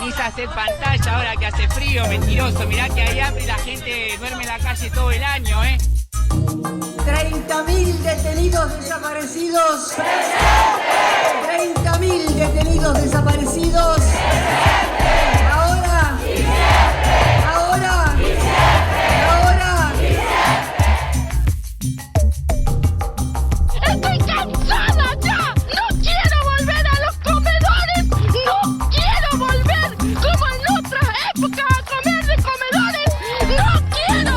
Venís a hacer pantalla ahora que hace frío, mentiroso. Mirá que hay hambre y la gente duerme en la calle todo el año, ¿eh? 30.000 detenidos desaparecidos. ¡Presente! 30.000 detenidos desaparecidos. ¡Presente! Ahora. ¡Presente! Ahora. ¡Presente! Ahora. ¡Estoy cansada ya! ¡No quiero volver a los comedores! ¡No quiero volver como en otra época a comer de comedores! ¡No quiero!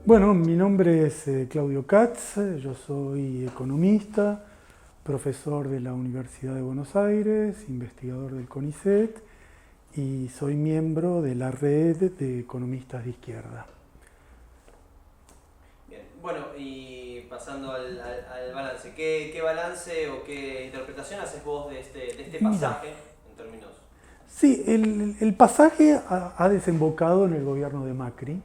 Bueno, mi nombre es Claudio Katz, yo soy economista, profesor de la Universidad de Buenos Aires, investigador del CONICET y soy miembro de la red de economistas de izquierda. Bien, bueno, y pasando al balance, ¿qué balance o qué interpretación haces vos de este pasaje en términos? Sí, el pasaje ha desembocado en el gobierno de Macri.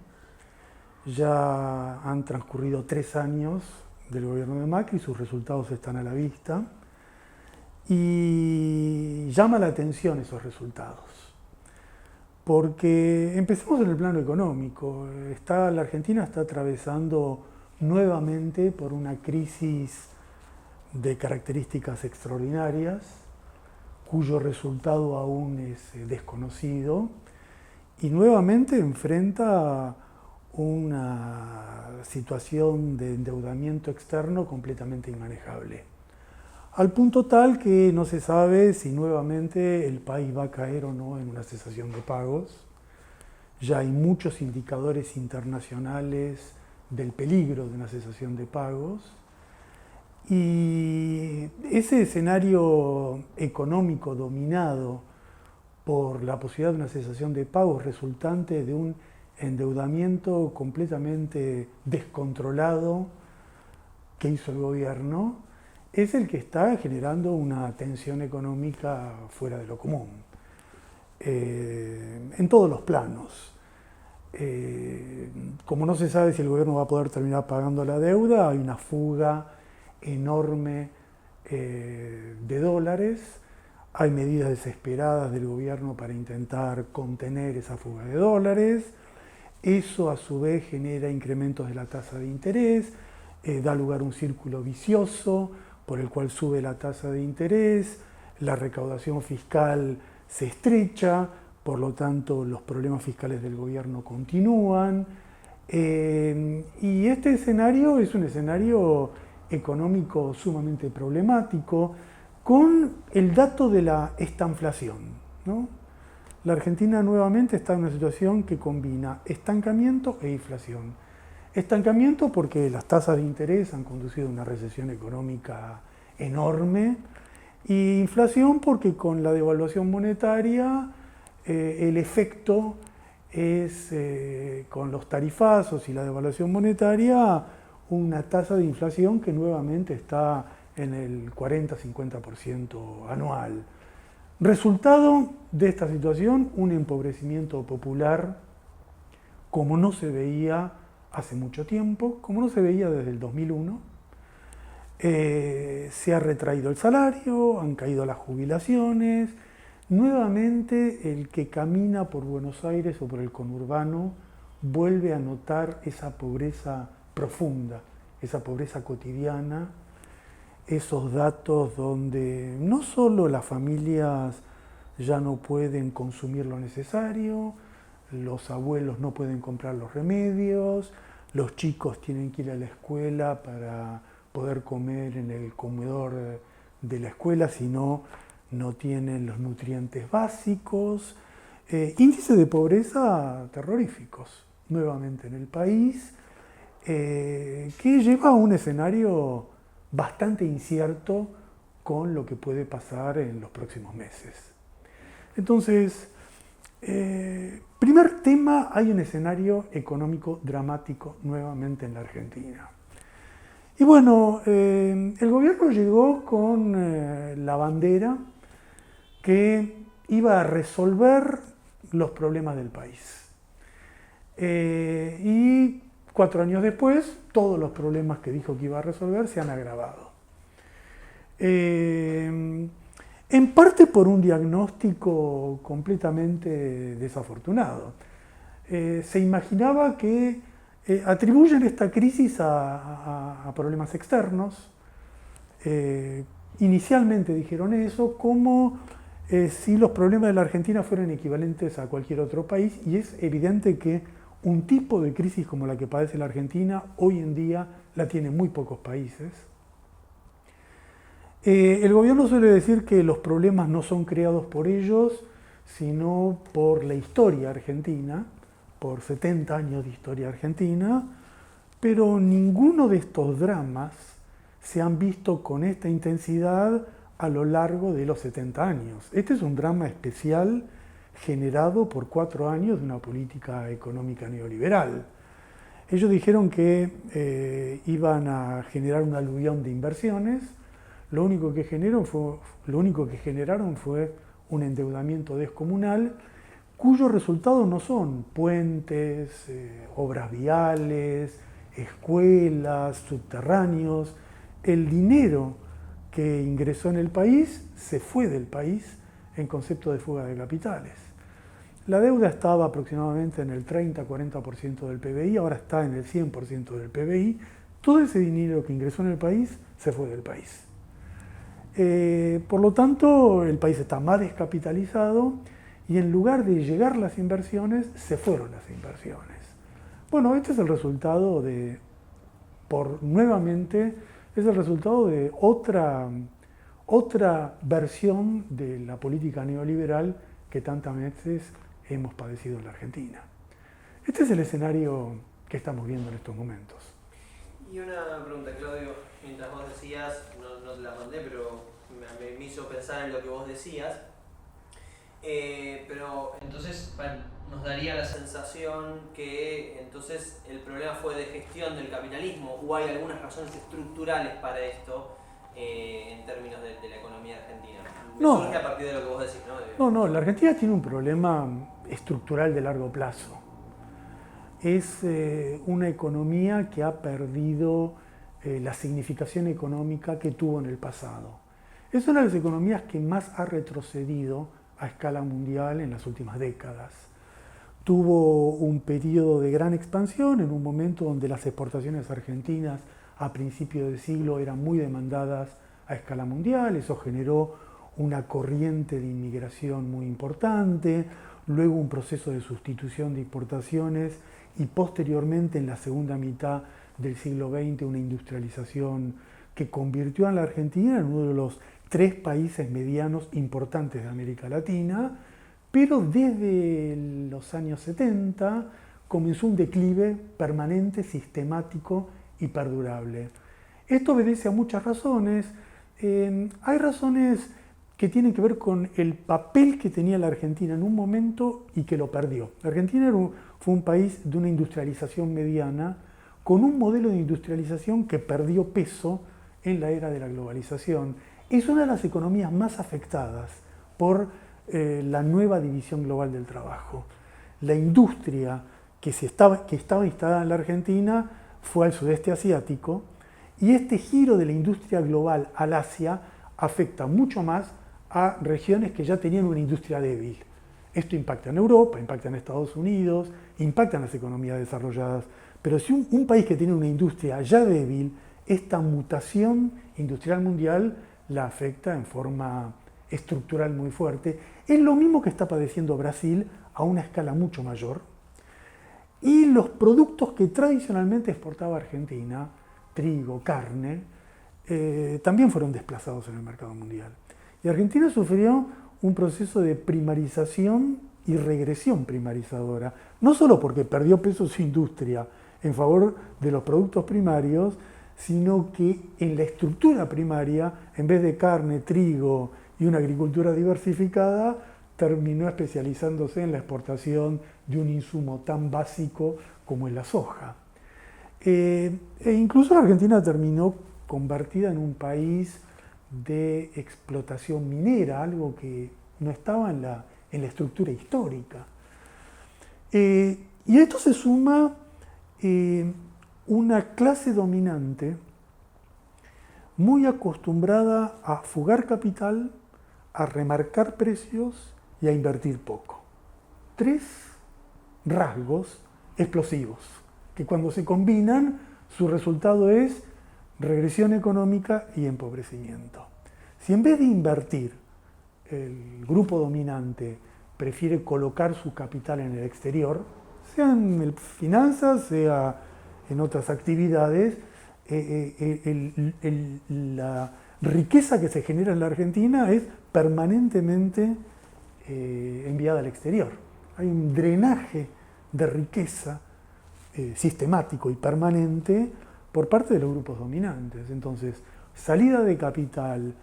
Ya han transcurrido 3 años del gobierno de Macri, sus resultados están a la vista y llama la atención esos resultados. Porque empecemos en el plano económico. La Argentina está atravesando nuevamente por una crisis de características extraordinarias, cuyo resultado aún es desconocido, y nuevamente enfrenta una situación de endeudamiento externo completamente inmanejable. Al punto tal que no se sabe si nuevamente el país va a caer o no en una cesación de pagos. Ya hay muchos indicadores internacionales del peligro de una cesación de pagos. Y ese escenario económico dominado por la posibilidad de una cesación de pagos resultante de un endeudamiento completamente descontrolado que hizo el gobierno, es el que está generando una tensión económica fuera de lo común, en todos los planos. Como no se sabe si el gobierno va a poder terminar pagando la deuda, hay una fuga enorme de dólares, hay medidas desesperadas del gobierno para intentar contener esa fuga de dólares. Eso a su vez genera incrementos de la tasa de interés, da lugar a un círculo vicioso por el cual sube la tasa de interés, la recaudación fiscal se estrecha, por lo tanto los problemas fiscales del gobierno continúan. Y este escenario es un escenario económico sumamente problemático, con el dato de la estanflación, ¿no? La Argentina nuevamente está en una situación que combina estancamiento e inflación. Estancamiento porque las tasas de interés han conducido a una recesión económica enorme, y inflación porque con la devaluación monetaria el efecto es, con los tarifazos y la devaluación monetaria, una tasa de inflación que nuevamente está en el 40-50% anual. Resultado de esta situación, un empobrecimiento popular como no se veía hace mucho tiempo, como no se veía desde el 2001. Se ha retraído el salario, han caído las jubilaciones. Nuevamente el que camina por Buenos Aires o por el conurbano vuelve a notar esa pobreza profunda, esa pobreza cotidiana, esos datos donde no solo las familias ya no pueden consumir lo necesario, los abuelos no pueden comprar los remedios, los chicos tienen que ir a la escuela para poder comer en el comedor de la escuela, sino no tienen los nutrientes básicos, índices de pobreza terroríficos nuevamente en el país, que lleva a un escenario bastante incierto con lo que puede pasar en los próximos meses. Entonces, primer tema, hay un escenario económico dramático nuevamente en la Argentina. Y bueno, el gobierno llegó con la bandera que iba a resolver los problemas del país. Y 4 años después, todos los problemas que dijo que iba a resolver se han agravado. En parte por un diagnóstico completamente desafortunado. Se imaginaba que atribuyen esta crisis a problemas externos. Inicialmente dijeron eso, como si los problemas de la Argentina fueran equivalentes a cualquier otro país, y es evidente que un tipo de crisis como la que padece la Argentina hoy en día la tienen muy pocos países. El gobierno suele decir que los problemas no son creados por ellos, sino por la historia argentina, por 70 años de historia argentina, pero ninguno de estos dramas se han visto con esta intensidad a lo largo de los 70 años. Este es un drama especial generado por 4 años de una política económica neoliberal. Ellos dijeron que iban a generar un aluvión de inversiones. Lo único que generaron fue un endeudamiento descomunal, cuyos resultados no son puentes, obras viales, escuelas, subterráneos. El dinero que ingresó en el país se fue del país en concepto de fuga de capitales. La deuda estaba aproximadamente en el 30-40% del PBI, ahora está en el 100% del PBI. Todo ese dinero que ingresó en el país se fue del país. Por lo tanto, el país está más descapitalizado y en lugar de llegar las inversiones, se fueron las inversiones. Bueno, este es el resultado nuevamente, es el resultado de otra versión de la política neoliberal que tantas veces hemos padecido en la Argentina. Este es el escenario que estamos viendo en estos momentos. Y una pregunta, Claudio, mientras vos decías, no te la mandé, pero me hizo pensar en lo que vos decías. Pero entonces nos daría la sensación que entonces el problema fue de gestión del capitalismo, o hay algunas razones estructurales para esto en términos de la economía argentina. No. Surge a partir de lo que vos decís, ¿no? No, la Argentina tiene un problema estructural de largo plazo. Es una economía que ha perdido la significación económica que tuvo en el pasado. Es una de las economías que más ha retrocedido a escala mundial en las últimas décadas. Tuvo un periodo de gran expansión en un momento donde las exportaciones argentinas a principios de siglo eran muy demandadas a escala mundial. Eso generó una corriente de inmigración muy importante, luego un proceso de sustitución de importaciones y posteriormente en la segunda mitad del siglo XX una industrialización que convirtió a la Argentina en uno de los 3 países medianos importantes de América Latina, pero desde los años 70 comenzó un declive permanente, sistemático y perdurable. Esto obedece a muchas razones. Hay razones que tienen que ver con el papel que tenía la Argentina en un momento y que lo perdió. La Argentina fue un país de una industrialización mediana, con un modelo de industrialización que perdió peso en la era de la globalización. Es una de las economías más afectadas por la nueva división global del trabajo. La industria que estaba instalada en la Argentina fue al sudeste asiático, y este giro de la industria global al Asia afecta mucho más a regiones que ya tenían una industria débil. Esto impacta en Europa, impacta en Estados Unidos, impacta en las economías desarrolladas. Pero si un país que tiene una industria ya débil, esta mutación industrial mundial la afecta en forma estructural muy fuerte. Es lo mismo que está padeciendo Brasil a una escala mucho mayor. Y los productos que tradicionalmente exportaba Argentina, trigo, carne, también fueron desplazados en el mercado mundial. Y Argentina sufrió un proceso de primarización y regresión primarizadora, no solo porque perdió peso su industria en favor de los productos primarios, sino que en la estructura primaria, en vez de carne, trigo y una agricultura diversificada, terminó especializándose en la exportación de un insumo tan básico como es la soja. E incluso la Argentina terminó convertida en un país de explotación minera, algo que no estaba en la estructura histórica. Y a esto se suma una clase dominante muy acostumbrada a fugar capital, a remarcar precios y a invertir poco. 3 rasgos explosivos, que cuando se combinan, su resultado es regresión económica y empobrecimiento. Si en vez de invertir, el grupo dominante prefiere colocar su capital en el exterior, sea en finanzas, sea en otras actividades, la riqueza que se genera en la Argentina es permanentemente enviada al exterior. Hay un drenaje de riqueza sistemático y permanente por parte de los grupos dominantes. Entonces, salida de capital,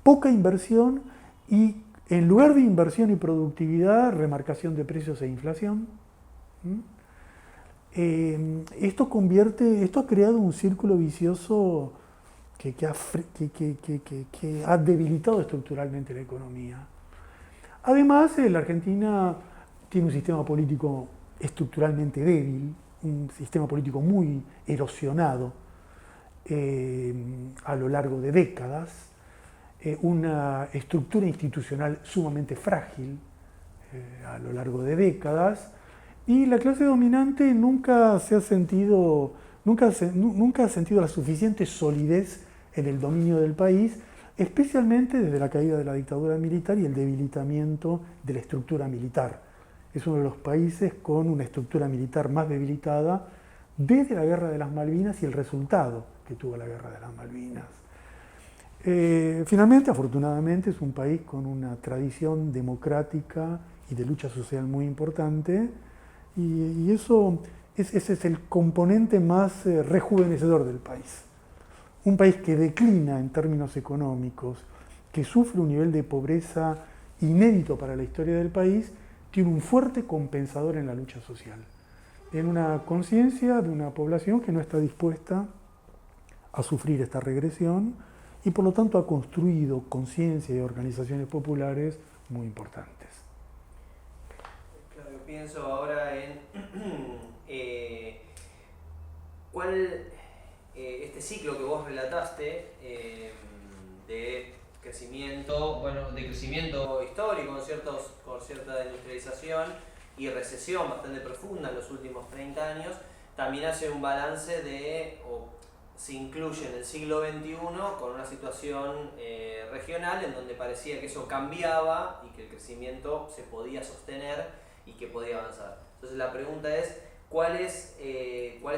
poca inversión y en lugar de inversión y productividad, remarcación de precios e inflación. Esto ha creado un círculo vicioso que ha debilitado estructuralmente la economía. Además, la Argentina tiene un sistema político estructuralmente débil, un sistema político muy erosionado a lo largo de décadas, una estructura institucional sumamente frágil a lo largo de décadas, y la clase dominante nunca ha sentido la suficiente solidez en el dominio del país, especialmente desde la caída de la dictadura militar y el debilitamiento de la estructura militar. Es uno de los países con una estructura militar más debilitada desde la Guerra de las Malvinas y el resultado que tuvo la Guerra de las Malvinas. Finalmente, afortunadamente, es un país con una tradición democrática y de lucha social muy importante, y ese es el componente más rejuvenecedor del país. Un país que declina en términos económicos, que sufre un nivel de pobreza inédito para la historia del país, tiene un fuerte compensador en la lucha social, en una conciencia de una población que no está dispuesta a sufrir esta regresión y por lo tanto ha construido conciencia y organizaciones populares muy importantes. Claro, yo pienso ahora en este ciclo que vos relataste de crecimiento histórico con cierta industrialización y recesión bastante profunda en los últimos 30 años, también hace un balance se incluye en el siglo XXI con una situación regional en donde parecía que eso cambiaba y que el crecimiento se podía sostener y que podía avanzar. Entonces la pregunta es, ¿cuáles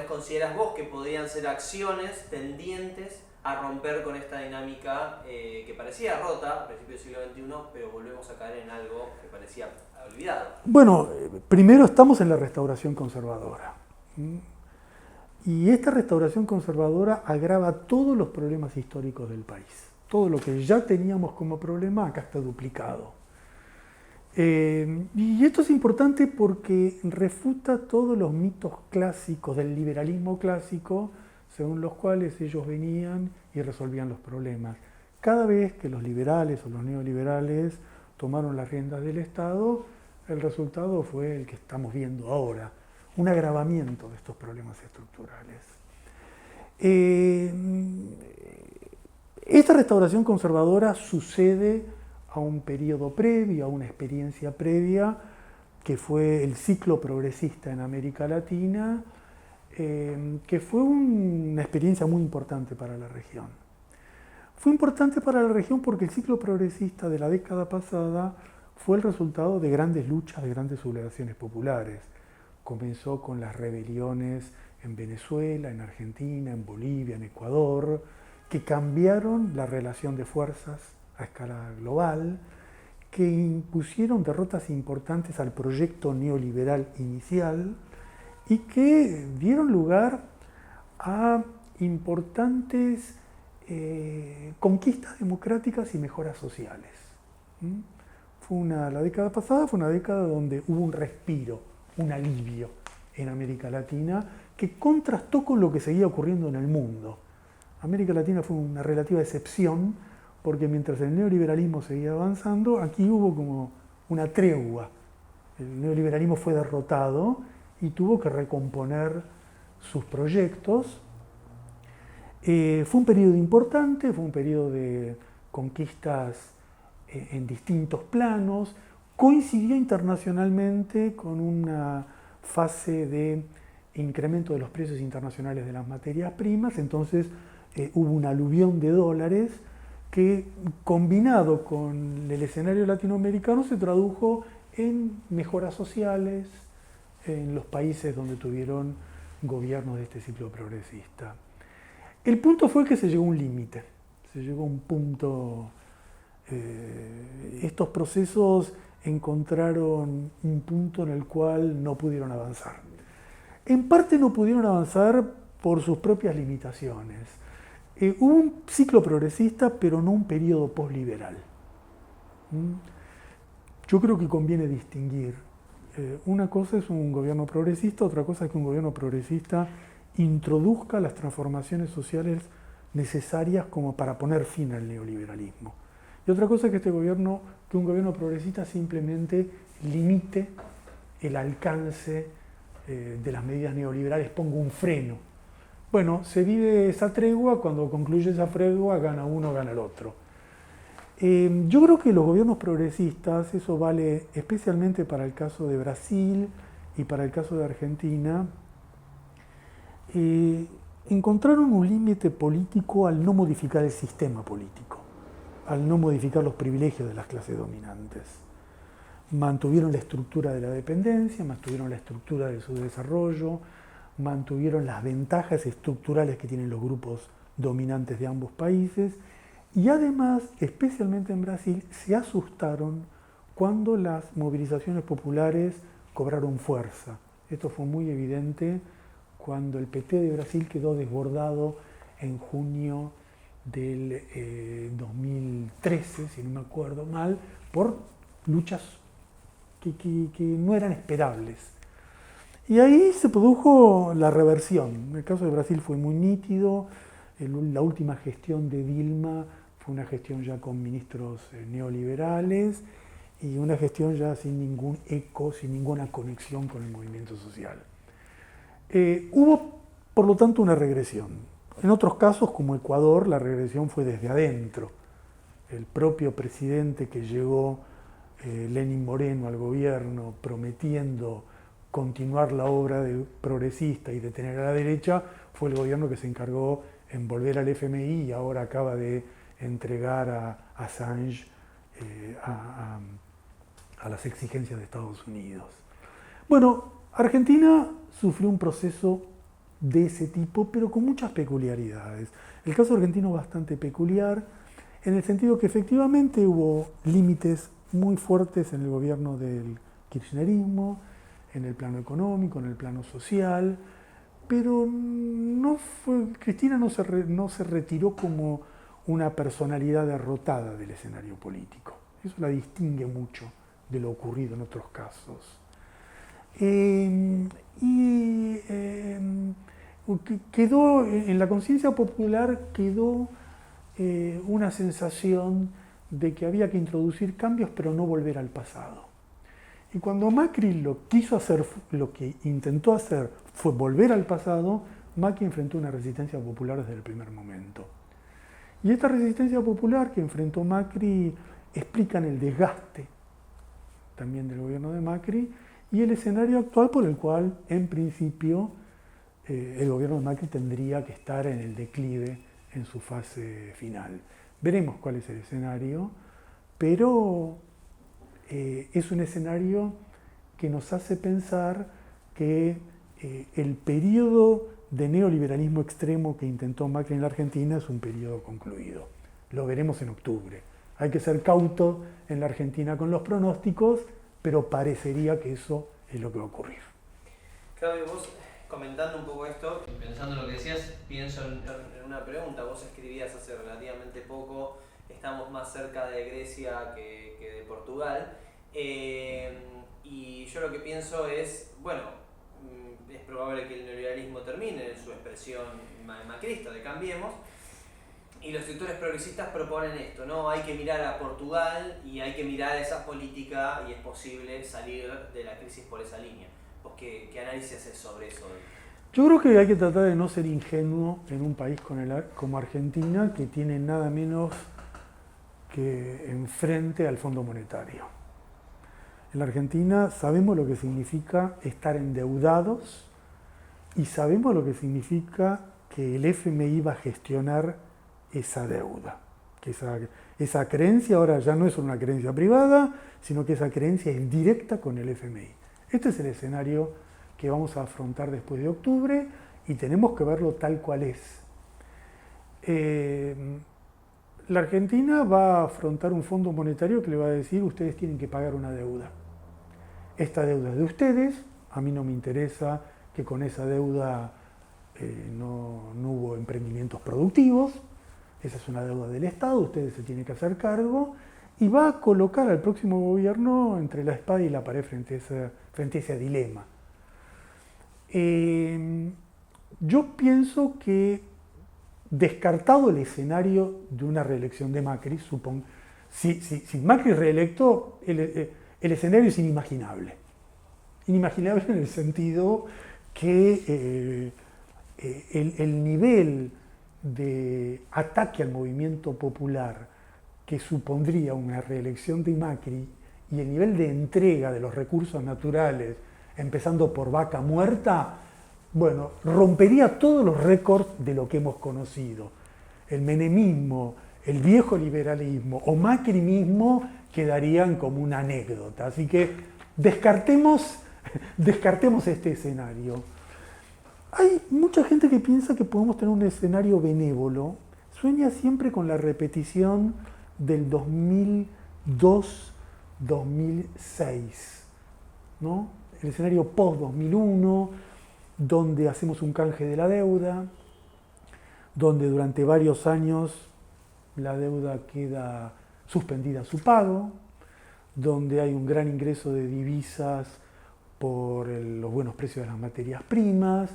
consideras vos que podrían ser acciones tendientes a romper con esta dinámica que parecía rota a principios del siglo XXI, pero volvemos a caer en algo que parecía olvidado? Bueno, primero estamos en la restauración conservadora. Y esta restauración conservadora agrava todos los problemas históricos del país. Todo lo que ya teníamos como problema acá está duplicado. Y esto es importante porque refuta todos los mitos clásicos del liberalismo clásico, según los cuales ellos venían y resolvían los problemas. Cada vez que los liberales o los neoliberales tomaron las riendas del Estado, el resultado fue el que estamos viendo ahora, un agravamiento de estos problemas estructurales. Esta restauración conservadora sucede a un periodo previo, a una experiencia previa, que fue el ciclo progresista en América Latina, que fue una experiencia muy importante para la región. Fue importante para la región porque el ciclo progresista de la década pasada fue el resultado de grandes luchas, de grandes sublevaciones populares. Comenzó con las rebeliones en Venezuela, en Argentina, en Bolivia, en Ecuador, que cambiaron la relación de fuerzas a escala global, que impusieron derrotas importantes al proyecto neoliberal inicial y que dieron lugar a importantes conquistas democráticas y mejoras sociales. La década pasada fue una década donde hubo un respiro, un alivio en América Latina que contrastó con lo que seguía ocurriendo en el mundo. América Latina fue una relativa excepción porque mientras el neoliberalismo seguía avanzando, aquí hubo como una tregua El neoliberalismo fue derrotado y tuvo que recomponer sus proyectos. Fue un periodo importante, fue un periodo de conquistas en distintos planos, coincidió internacionalmente con una fase de incremento de los precios internacionales de las materias primas, entonces hubo un aluvión de dólares que, combinado con el escenario latinoamericano, se tradujo en mejoras sociales en los países donde tuvieron gobiernos de este ciclo progresista. El punto fue que se llegó a un límite, se llegó a un punto, estos procesos encontraron un punto en el cual no pudieron avanzar. En parte no pudieron avanzar por sus propias limitaciones. Hubo un ciclo progresista, pero no un periodo posliberal. Yo creo que conviene distinguir. Una cosa es un gobierno progresista, otra cosa es que un gobierno progresista introduzca las transformaciones sociales necesarias como para poner fin al neoliberalismo. Y otra cosa es que un gobierno progresista simplemente limite el alcance de las medidas neoliberales, ponga un freno. Bueno, se vive esa tregua, cuando concluye esa tregua gana uno, gana el otro. Yo creo que los gobiernos progresistas, eso vale especialmente para el caso de Brasil y para el caso de Argentina, encontraron un límite político al no modificar el sistema político, al no modificar los privilegios de las clases dominantes. Mantuvieron la estructura de la dependencia, mantuvieron la estructura de su desarrollo, mantuvieron las ventajas estructurales que tienen los grupos dominantes de ambos países y además, especialmente en Brasil, se asustaron cuando las movilizaciones populares cobraron fuerza. Esto fue muy evidente cuando el PT de Brasil quedó desbordado en junio del 2013, si no me acuerdo mal, por luchas que no eran esperables. Y ahí se produjo la reversión. El caso de Brasil fue muy nítido. La última gestión de Dilma fue una gestión ya con ministros neoliberales y una gestión ya sin ningún eco, sin ninguna conexión con el movimiento social. Hubo, por lo tanto, una regresión. En otros casos, como Ecuador, la regresión fue desde adentro. El propio presidente que llegó, Lenín Moreno, al gobierno prometiendo continuar la obra progresista y detener a la derecha, fue el gobierno que se encargó en volver al FMI y ahora acaba de entregar a Assange a las exigencias de Estados Unidos. Bueno, Argentina sufrió un proceso de ese tipo, pero con muchas peculiaridades. El caso argentino es bastante peculiar, en el sentido que efectivamente hubo límites muy fuertes en el gobierno del kirchnerismo, en el plano económico, en el plano social, pero Cristina no se retiró como una personalidad derrotada del escenario político. Eso la distingue mucho de lo ocurrido en otros casos. Quedó en la conciencia popular una sensación de que había que introducir cambios pero no volver al pasado. Y cuando Macri lo que intentó hacer fue volver al pasado, Macri enfrentó una resistencia popular desde el primer momento. Y esta resistencia popular que enfrentó Macri explican el desgaste también del gobierno de Macri y el escenario actual por el cual, en principio, el gobierno de Macri tendría que estar en el declive en su fase final. Veremos cuál es el escenario, pero es un escenario que nos hace pensar que el periodo de neoliberalismo extremo que intentó Macri en la Argentina es un periodo concluido. Lo veremos en octubre. Hay que ser cauto en la Argentina con los pronósticos, pero parecería que eso es lo que va a ocurrir. Claudio, vos comentando un poco esto, pensando en lo que decías, pienso en una pregunta. Vos escribías hace relativamente poco, estamos más cerca de Grecia que de Portugal, y yo lo que pienso es, bueno, es probable que el neoliberalismo termine en su expresión macrista de Cambiemos, Y los sectores progresistas proponen esto, ¿no? Hay que mirar a Portugal y hay que mirar esa política y es posible salir de la crisis por esa línea. ¿Vos qué análisis haces sobre eso? Yo creo que hay que tratar de no ser ingenuo en un país como Argentina, que tiene nada menos que enfrente al Fondo Monetario. En la Argentina sabemos lo que significa estar endeudados y sabemos lo que significa que el FMI va a gestionar esa deuda. Que esa creencia ahora ya no es una creencia privada, sino que esa creencia es directa con el FMI. Este es el escenario que vamos a afrontar después de octubre y tenemos que verlo tal cual es. La Argentina va a afrontar un fondo monetario que le va a decir: ustedes tienen que pagar una deuda. Esta deuda es de ustedes, a mí no me interesa que con esa deuda no hubo emprendimientos productivos, esa es una deuda del Estado, ustedes se tienen que hacer cargo, y va a colocar al próximo gobierno entre la espada y la pared frente a ese dilema. Yo pienso que, descartado el escenario de una reelección de Macri, si Macri es reelecto, el escenario es inimaginable. Inimaginable en el sentido que el nivel de ataque al movimiento popular que supondría una reelección de Macri y el nivel de entrega de los recursos naturales, empezando por Vaca Muerta, bueno, rompería todos los récords de lo que hemos conocido. El menemismo, el viejo liberalismo o Macri mismo quedarían como una anécdota. Así que descartemos este escenario. Hay mucha gente que piensa que podemos tener un escenario benévolo. Sueña siempre con la repetición del 2002-2006, ¿no? El escenario post-2001, donde hacemos un canje de la deuda, donde durante varios años la deuda queda suspendida su pago, donde hay un gran ingreso de divisas por los buenos precios de las materias primas,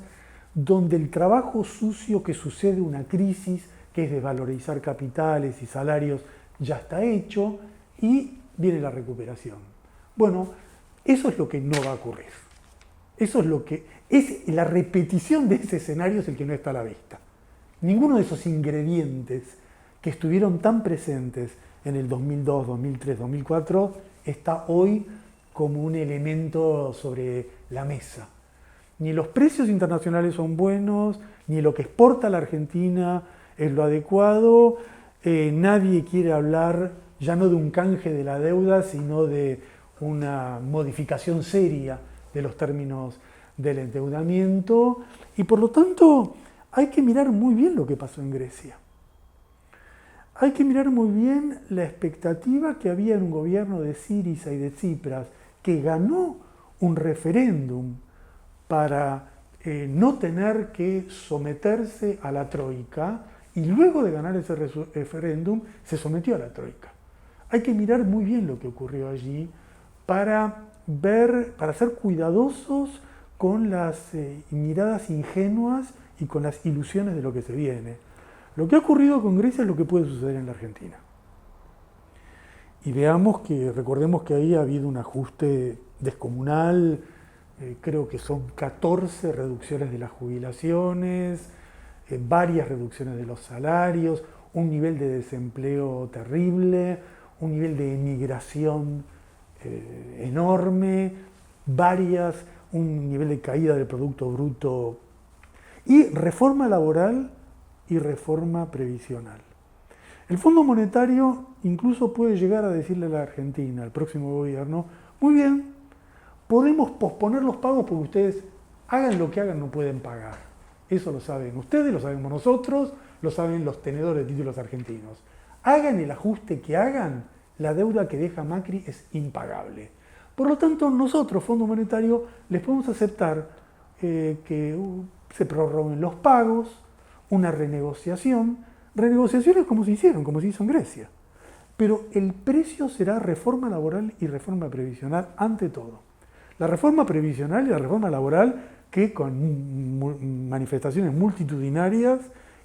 donde el trabajo sucio que sucede una crisis, que es desvalorizar capitales y salarios, ya está hecho y viene la recuperación. Bueno, eso es lo que no va a ocurrir. Eso es lo que es la repetición de ese escenario, es el que no está a la vista. Ninguno de esos ingredientes que estuvieron tan presentes en el 2002, 2003, 2004 está hoy como un elemento sobre la mesa. Ni los precios internacionales son buenos, ni lo que exporta la Argentina es lo adecuado. Nadie quiere hablar ya no de un canje de la deuda, sino de una modificación seria de los términos del endeudamiento. Y por lo tanto, hay que mirar muy bien lo que pasó en Grecia. Hay que mirar muy bien la expectativa que había en un gobierno de Syriza y de Tsipras, que ganó un referéndum para no tener que someterse a la Troika, y luego de ganar ese referéndum se sometió a la Troika. Hay que mirar muy bien lo que ocurrió allí para ser cuidadosos con las miradas ingenuas y con las ilusiones de lo que se viene. Lo que ha ocurrido con Grecia es lo que puede suceder en la Argentina. Y recordemos que ahí ha habido un ajuste descomunal, creo que son 14 reducciones de las jubilaciones, varias reducciones de los salarios, un nivel de desempleo terrible, un nivel de emigración enorme, un nivel de caída del Producto Bruto y reforma laboral y reforma previsional. El Fondo Monetario incluso puede llegar a decirle a la Argentina, al próximo gobierno: muy bien, podemos posponer los pagos porque ustedes hagan lo que hagan, no pueden pagar. Eso lo saben ustedes, lo sabemos nosotros, lo saben los tenedores de títulos argentinos. Hagan el ajuste que hagan, la deuda que deja Macri es impagable. Por lo tanto, nosotros, Fondo Monetario, les podemos aceptar que se prorroguen los pagos, una renegociaciones como se hizo en Grecia. Pero el precio será reforma laboral y reforma previsional ante todo. La reforma previsional y la reforma laboral, que con manifestaciones multitudinarias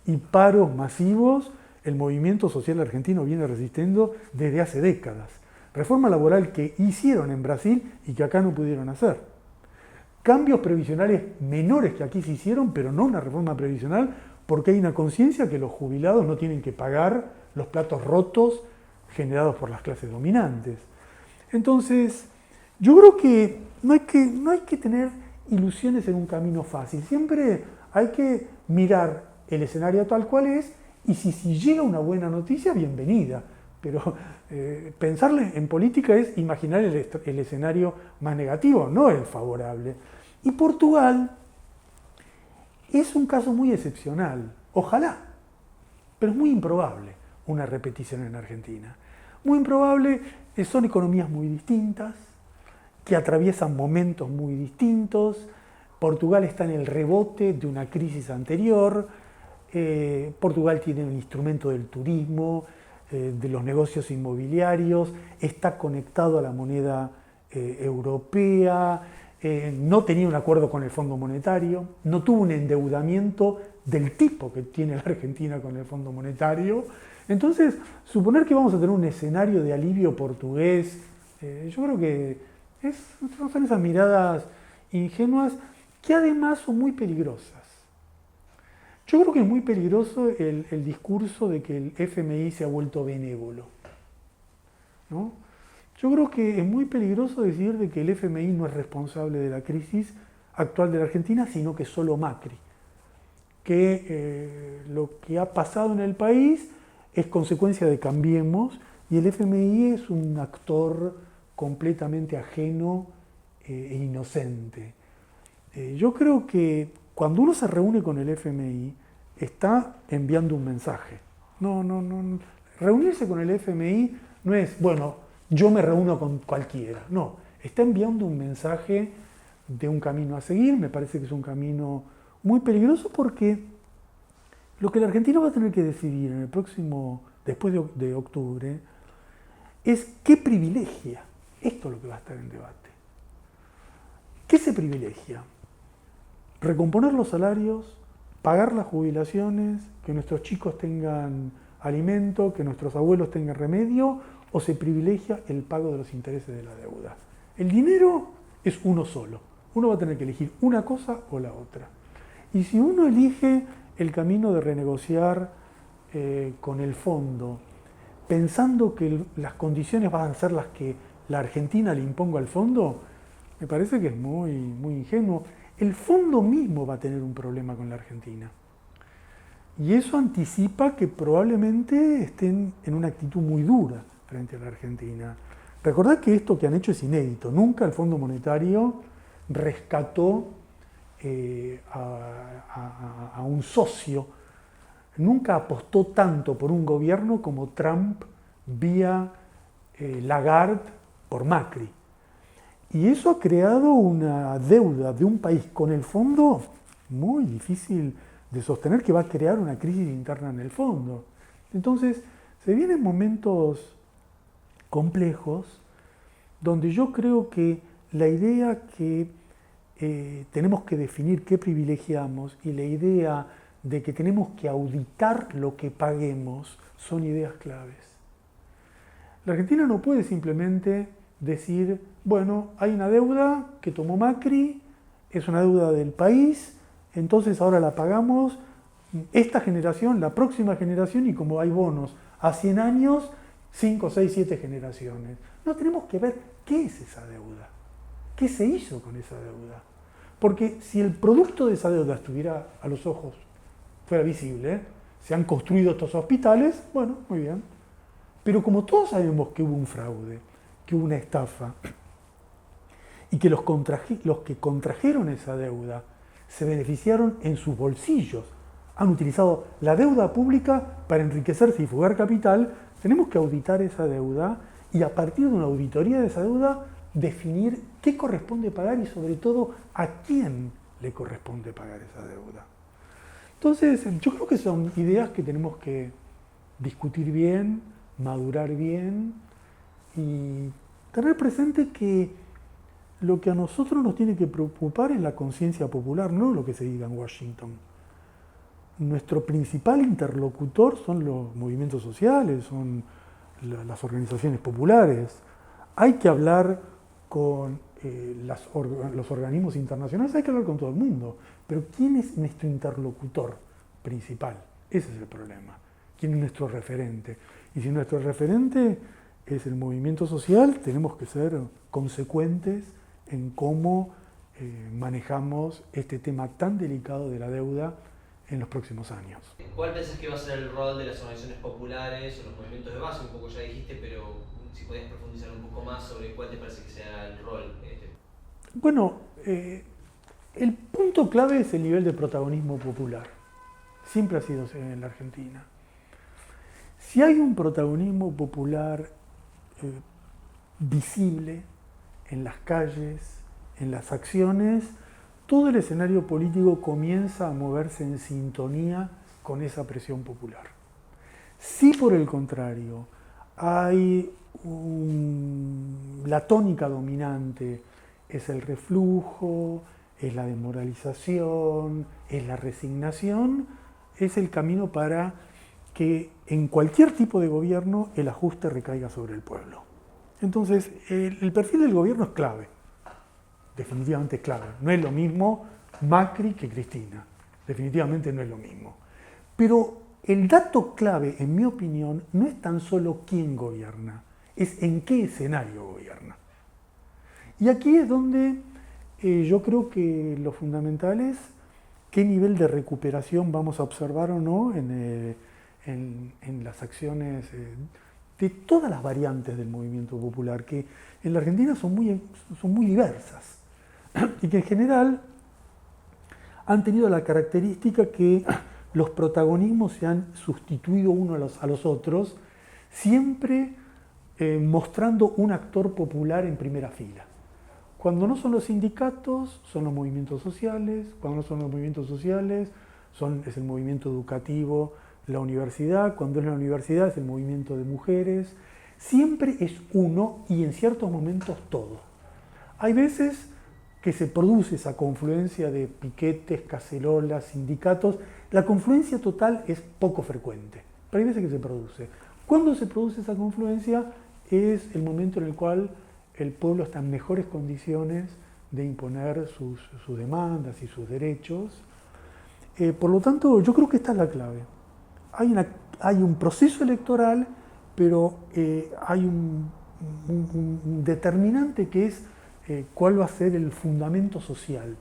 y paros masivos el movimiento social argentino viene resistiendo desde hace décadas. Reforma laboral que hicieron en Brasil y que acá no pudieron hacer. Cambios previsionales menores que aquí se hicieron, pero no una reforma previsional, porque hay una conciencia que los jubilados no tienen que pagar los platos rotos generados por las clases dominantes. Entonces, yo creo que no hay que tener ilusiones en un camino fácil. Siempre hay que mirar el escenario tal cual es y si llega una buena noticia, bienvenida. Pero pensar en política es imaginar el escenario más negativo, no el favorable. Y Portugal es un caso muy excepcional. Ojalá, pero es muy improbable una repetición en Argentina. Muy improbable, son economías muy distintas, que atraviesan momentos muy distintos. Portugal está en el rebote de una crisis anterior. Portugal tiene un instrumento del turismo, de los negocios inmobiliarios, está conectado a la moneda europea, no tenía un acuerdo con el Fondo Monetario, no tuvo un endeudamiento del tipo que tiene la Argentina con el Fondo Monetario. Entonces, suponer que vamos a tener un escenario de alivio portugués, yo creo que son esas miradas ingenuas que además son muy peligrosas. Yo creo que es muy peligroso el discurso de que el FMI se ha vuelto benévolo, ¿no? Yo creo que es muy peligroso decir de que el FMI no es responsable de la crisis actual de la Argentina, sino que solo Macri. Que lo que ha pasado en el país es consecuencia de Cambiemos y el FMI es un actor completamente ajeno e inocente. Yo creo que cuando uno se reúne con el FMI, está enviando un mensaje. No. Reunirse con el FMI no es, bueno, yo me reúno con cualquiera. No, está enviando un mensaje de un camino a seguir. Me parece que es un camino muy peligroso porque lo que la Argentina va a tener que decidir en el próximo, después de octubre, es qué privilegia. Esto es lo que va a estar en debate. ¿Qué se privilegia? Recomponer los salarios, pagar las jubilaciones, que nuestros chicos tengan alimento, que nuestros abuelos tengan remedio, o se privilegia el pago de los intereses de la deuda. El dinero es uno solo. Uno va a tener que elegir una cosa o la otra. Y si uno elige el camino de renegociar con el fondo, pensando que las condiciones van a ser las que la Argentina le imponga al fondo, me parece que es muy ingenuo. El fondo mismo va a tener un problema con la Argentina. Y eso anticipa que probablemente estén en una actitud muy dura frente a la Argentina. Recordad que esto que han hecho es inédito. Nunca el Fondo Monetario rescató a un socio. Nunca apostó tanto por un gobierno como Trump vía Lagarde por Macri. Y eso ha creado una deuda de un país con el fondo muy difícil de sostener, que va a crear una crisis interna en el fondo. Entonces, se vienen momentos complejos donde yo creo que la idea que tenemos que definir qué privilegiamos y la idea de que tenemos que auditar lo que paguemos son ideas claves. La Argentina no puede simplemente decir, bueno, hay una deuda que tomó Macri, es una deuda del país, entonces ahora la pagamos esta generación, la próxima generación, y como hay bonos a 100 años, 5, 6, 7 generaciones. No, tenemos que ver qué es esa deuda, qué se hizo con esa deuda. Porque si el producto de esa deuda estuviera a los ojos, fuera visible, se han construido estos hospitales, bueno, muy bien. Pero como todos sabemos que hubo un fraude, que hubo una estafa, y que los que contrajeron esa deuda se beneficiaron en sus bolsillos, han utilizado la deuda pública para enriquecerse y fugar capital, tenemos que auditar esa deuda y a partir de una auditoría de esa deuda definir qué corresponde pagar y sobre todo a quién le corresponde pagar esa deuda. Entonces, yo creo que son ideas que tenemos que discutir bien, madurar bien y tener presente que lo que a nosotros nos tiene que preocupar es la conciencia popular, no lo que se diga en Washington. nuestro principal interlocutor son los movimientos sociales, son las organizaciones populares. Hay que hablar con los organismos internacionales, hay que hablar con todo el mundo. Pero ¿quién es nuestro interlocutor principal? Ese es el problema. ¿Quién es nuestro referente? Y si nuestro referente es el movimiento social, tenemos que ser consecuentes en cómo manejamos este tema tan delicado de la deuda en los próximos años. ¿Cuál pensás que va a ser el rol de las organizaciones populares o los movimientos de base? Un poco ya dijiste, pero si podías profundizar un poco más sobre cuál te parece que sea el rol. Bueno, el punto clave es el nivel de protagonismo popular. Siempre ha sido así en la Argentina. Si hay un protagonismo popular visible en las calles, en las acciones, todo el escenario político comienza a moverse en sintonía con esa presión popular. Si por el contrario hay la tónica dominante es el reflujo, es la desmoralización, es la resignación, es el camino para que en cualquier tipo de gobierno el ajuste recaiga sobre el pueblo. Entonces, el perfil del gobierno es clave, definitivamente es clave. No es lo mismo Macri que Cristina, definitivamente no es lo mismo. Pero el dato clave, en mi opinión, no es tan solo quién gobierna, es en qué escenario gobierna. Y aquí es donde yo creo que lo fundamental es qué nivel de recuperación vamos a observar o no en las acciones de todas las variantes del movimiento popular, que en la Argentina son muy diversas y que en general han tenido la característica que los protagonismos se han sustituido unos a los otros, siempre mostrando un actor popular en primera fila. Cuando no son los sindicatos, son los movimientos sociales. Cuando no son los movimientos sociales, es el movimiento educativo, la universidad. Cuando es la universidad, es el movimiento de mujeres. Siempre es uno y en ciertos momentos todo. Hay veces que se produce esa confluencia de piquetes, cacerolas, sindicatos. La confluencia total es poco frecuente, pero hay veces que se produce. Cuando se produce esa confluencia es el momento en el cual el pueblo está en mejores condiciones de imponer sus demandas y sus derechos. Por lo tanto, yo creo que esta es la clave. Hay un proceso electoral, pero hay un determinante que es cuál va a ser el fundamento social,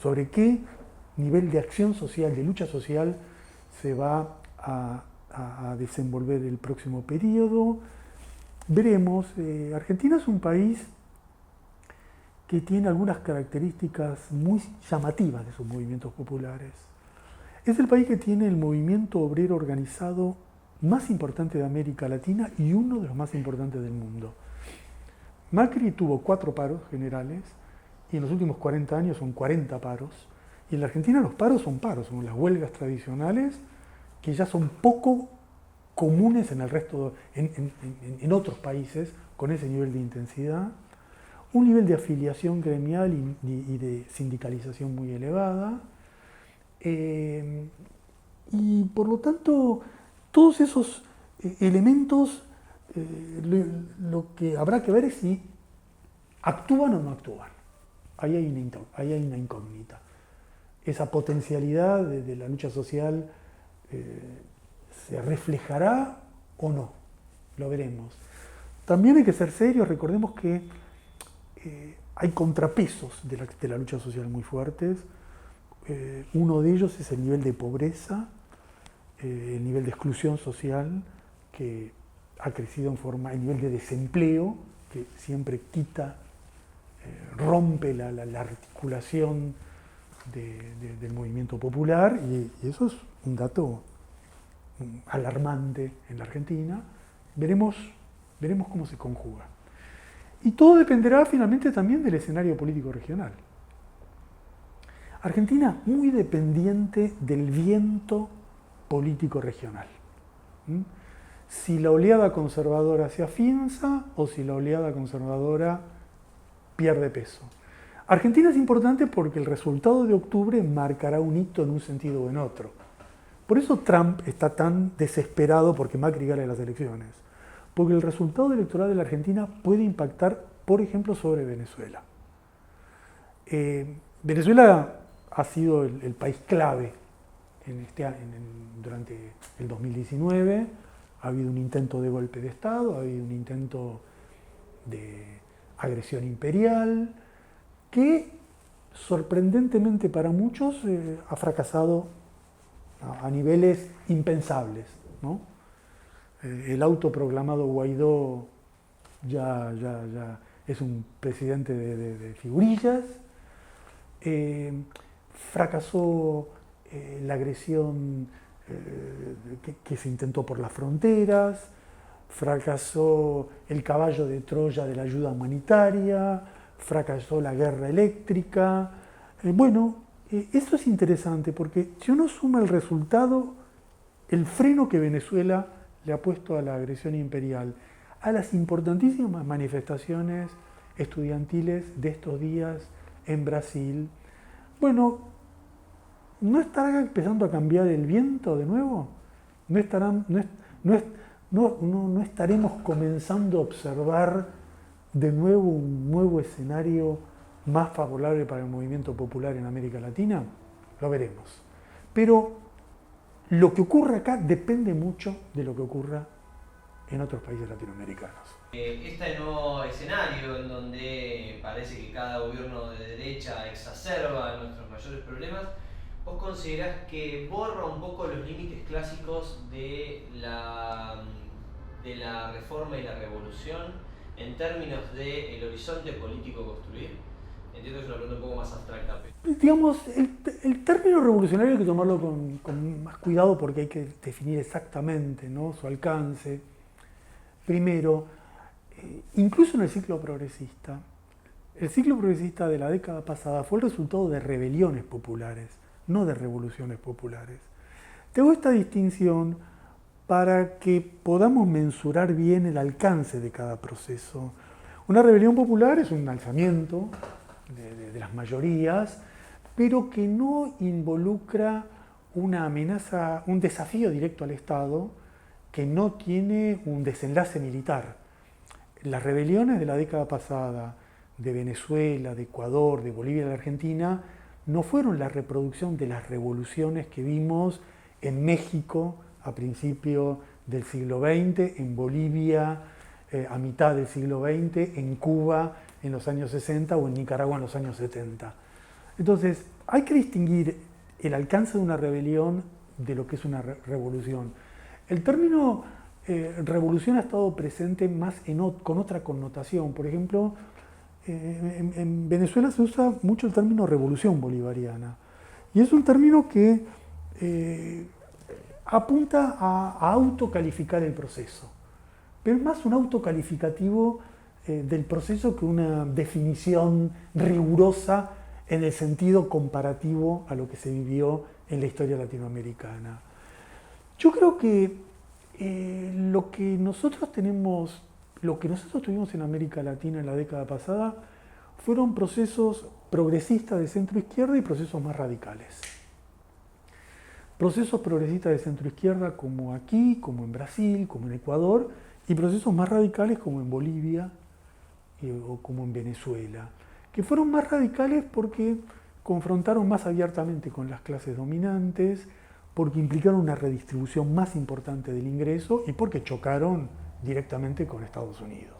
sobre qué nivel de acción social, de lucha social, se va a desenvolver el próximo periodo. Veremos, Argentina es un país que tiene algunas características muy llamativas de sus movimientos populares. Es el país que tiene el movimiento obrero organizado más importante de América Latina y uno de los más importantes del mundo. Macri tuvo 4 paros generales y en los últimos 40 años son 40 paros. Y en la Argentina los paros, son las huelgas tradicionales que ya son poco comunes en el resto, en otros países con ese nivel de intensidad, un nivel de afiliación gremial y de sindicalización muy elevada, y por lo tanto todos esos elementos lo que habrá que ver es si actúan o no actúan. Ahí hay una incógnita. Esa potencialidad de la lucha social ¿se reflejará o no? Lo veremos. También hay que ser serios, recordemos que hay contrapesos de la lucha social muy fuertes. Uno de ellos es el nivel de pobreza, el nivel de exclusión social que ha crecido el nivel de desempleo que siempre quita, rompe la articulación del movimiento popular y eso es un dato alarmante en la Argentina. Veremos cómo se conjuga. Y todo dependerá finalmente también del escenario político regional. Argentina es muy dependiente del viento político regional. Si la oleada conservadora se afianza o si la oleada conservadora pierde peso. Argentina es importante porque el resultado de octubre marcará un hito en un sentido o en otro. Por eso Trump está tan desesperado porque Macri gane las elecciones. Porque el resultado electoral de la Argentina puede impactar, por ejemplo, sobre Venezuela. Venezuela ha sido el país clave durante el 2019. Ha habido un intento de golpe de Estado, ha habido un intento de agresión imperial, que sorprendentemente para muchos ha fracasado a niveles impensables, ¿no? El autoproclamado Guaidó ya es un presidente de figurillas. Fracasó la agresión que se intentó por las fronteras, fracasó el caballo de Troya de la ayuda humanitaria, fracasó la guerra eléctrica. Esto es interesante porque si uno suma el resultado, el freno que Venezuela le ha puesto a la agresión imperial, a las importantísimas manifestaciones estudiantiles de estos días en Brasil, ¿no estará empezando a cambiar el viento de nuevo? ¿No estaremos comenzando a observar de nuevo un nuevo escenario más favorable para el movimiento popular en América Latina? Lo veremos. Pero lo que ocurre acá depende mucho de lo que ocurra en otros países latinoamericanos. Este nuevo escenario en donde parece que cada gobierno de derecha exacerba nuestros mayores problemas, ¿vos considerás que borra un poco los límites clásicos de la reforma y la revolución en términos del horizonte político construir? Entiendo que es una pregunta un poco más abstracta. Digamos, el término revolucionario hay que tomarlo con más cuidado porque hay que definir exactamente, ¿no?, su alcance. Primero, incluso en el ciclo progresista de la década pasada fue el resultado de rebeliones populares, no de revoluciones populares. Te hago esta distinción para que podamos mensurar bien el alcance de cada proceso. Una rebelión popular es un alzamiento de las mayorías, pero que no involucra una amenaza, un desafío directo al Estado, que no tiene un desenlace militar. Las rebeliones de la década pasada, de Venezuela, de Ecuador, de Bolivia y de la Argentina, no fueron la reproducción de las revoluciones que vimos en México a principios del siglo XX, en Bolivia a mitad del siglo XX, en Cuba en los años 60 o en Nicaragua en los años 70. Entonces, hay que distinguir el alcance de una rebelión de lo que es una revolución. El término revolución ha estado presente más con otra connotación. Por ejemplo, en Venezuela se usa mucho el término revolución bolivariana. Y es un término que apunta a autocalificar el proceso. Pero es más un autocalificativo del proceso que una definición rigurosa en el sentido comparativo a lo que se vivió en la historia latinoamericana. Yo creo que lo que nosotros tuvimos en América Latina en la década pasada fueron procesos progresistas de centro-izquierda y procesos más radicales. Procesos progresistas de centro-izquierda como aquí, como en Brasil, como en Ecuador, y procesos más radicales como en Bolivia o como en Venezuela, que fueron más radicales porque confrontaron más abiertamente con las clases dominantes, porque implicaron una redistribución más importante del ingreso y porque chocaron directamente con Estados Unidos.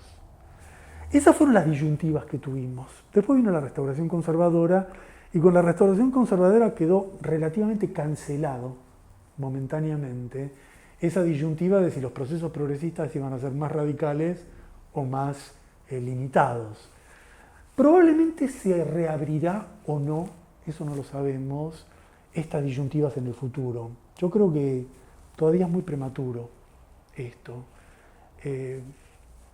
Esas fueron las disyuntivas que tuvimos. Después vino la restauración conservadora y con la restauración conservadora quedó relativamente cancelado momentáneamente esa disyuntiva de si los procesos progresistas iban a ser más radicales o más limitados. Probablemente se reabrirá o no, eso no lo sabemos, estas disyuntivas en el futuro. Yo creo que todavía es muy prematuro esto.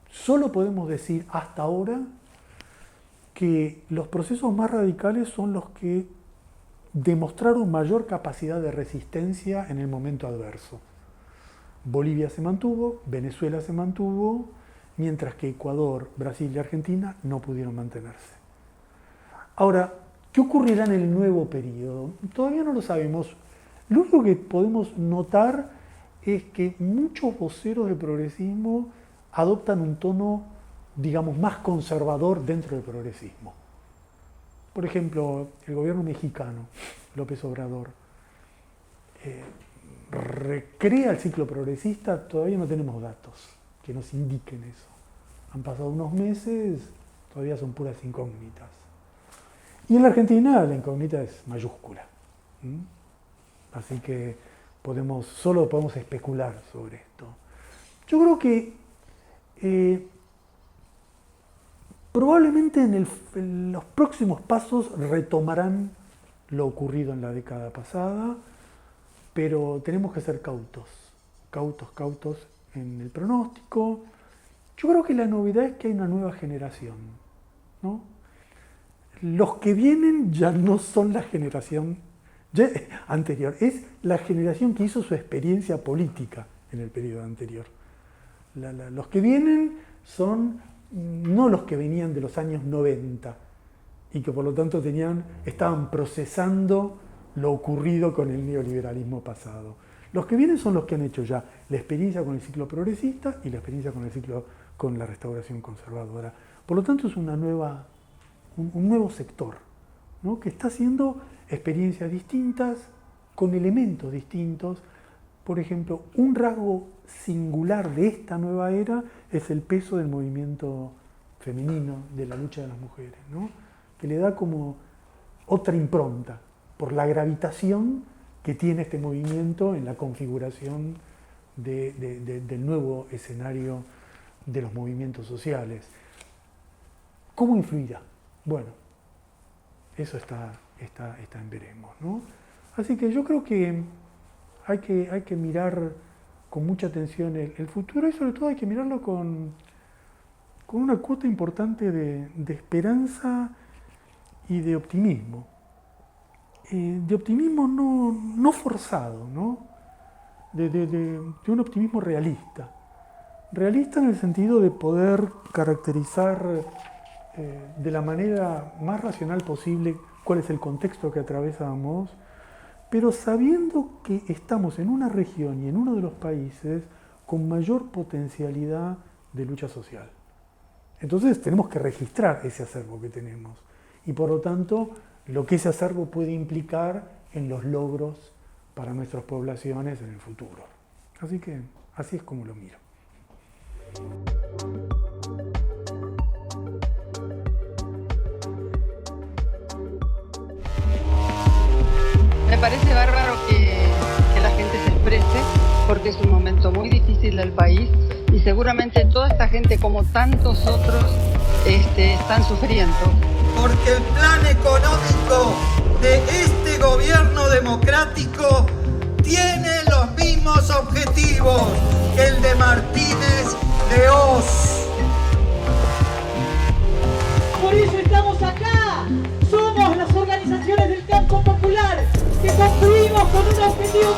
Solo podemos decir hasta ahora que los procesos más radicales son los que demostraron mayor capacidad de resistencia en el momento adverso. Bolivia se mantuvo, Venezuela se mantuvo, mientras que Ecuador, Brasil y Argentina no pudieron mantenerse. Ahora, ¿qué ocurrirá en el nuevo periodo? Todavía no lo sabemos. Lo único que podemos notar es que muchos voceros del progresismo adoptan un tono, digamos, más conservador dentro del progresismo. Por ejemplo, el gobierno mexicano, López Obrador, recrea el ciclo progresista. Todavía no tenemos datos que nos indiquen eso. Han pasado unos meses, todavía son puras incógnitas. Y en la Argentina la incógnita es mayúscula. Así que solo podemos especular sobre esto. Yo creo que probablemente en los próximos pasos retomarán lo ocurrido en la década pasada, pero tenemos que ser cautos en el pronóstico. Yo creo que la novedad es que hay una nueva generación, ¿no? Los que vienen ya no son la generación anterior, es la generación que hizo su experiencia política en el periodo anterior. Los que vienen son no los que venían de los años 90 y que por lo tanto estaban procesando lo ocurrido con el neoliberalismo pasado. Los que vienen son los que han hecho ya la experiencia con el ciclo progresista y la experiencia con la restauración conservadora. Por lo tanto es un nuevo sector, ¿no? Que está haciendo experiencias distintas, con elementos distintos. Por ejemplo, un rasgo singular de esta nueva era es el peso del movimiento femenino, de la lucha de las mujeres, ¿no? Que le da como otra impronta por la gravitación que tiene este movimiento en la configuración del nuevo escenario de los movimientos sociales. ¿Cómo influirá? Bueno, eso está en veremos, ¿no? Así que yo creo que hay que mirar con mucha atención el futuro y sobre todo hay que mirarlo con una cuota importante de esperanza y de optimismo. De optimismo no forzado, ¿no? De un optimismo realista. Realista en el sentido de poder caracterizar de la manera más racional posible cuál es el contexto que atravesamos, pero sabiendo que estamos en una región y en uno de los países con mayor potencialidad de lucha social. Entonces tenemos que registrar ese acervo que tenemos y por lo tanto lo que ese acervo puede implicar en los logros para nuestras poblaciones en el futuro. Así que así es como lo miro. Me parece bárbaro que la gente se exprese porque es un momento muy difícil del país y seguramente toda esta gente como tantos otros están sufriendo. Porque el plan económico de este gobierno democrático tiene los mismos objetivos que el de Martínez de Hoz. Por eso estamos acá. Somos las organizaciones del campo popular que concluimos con un objetivo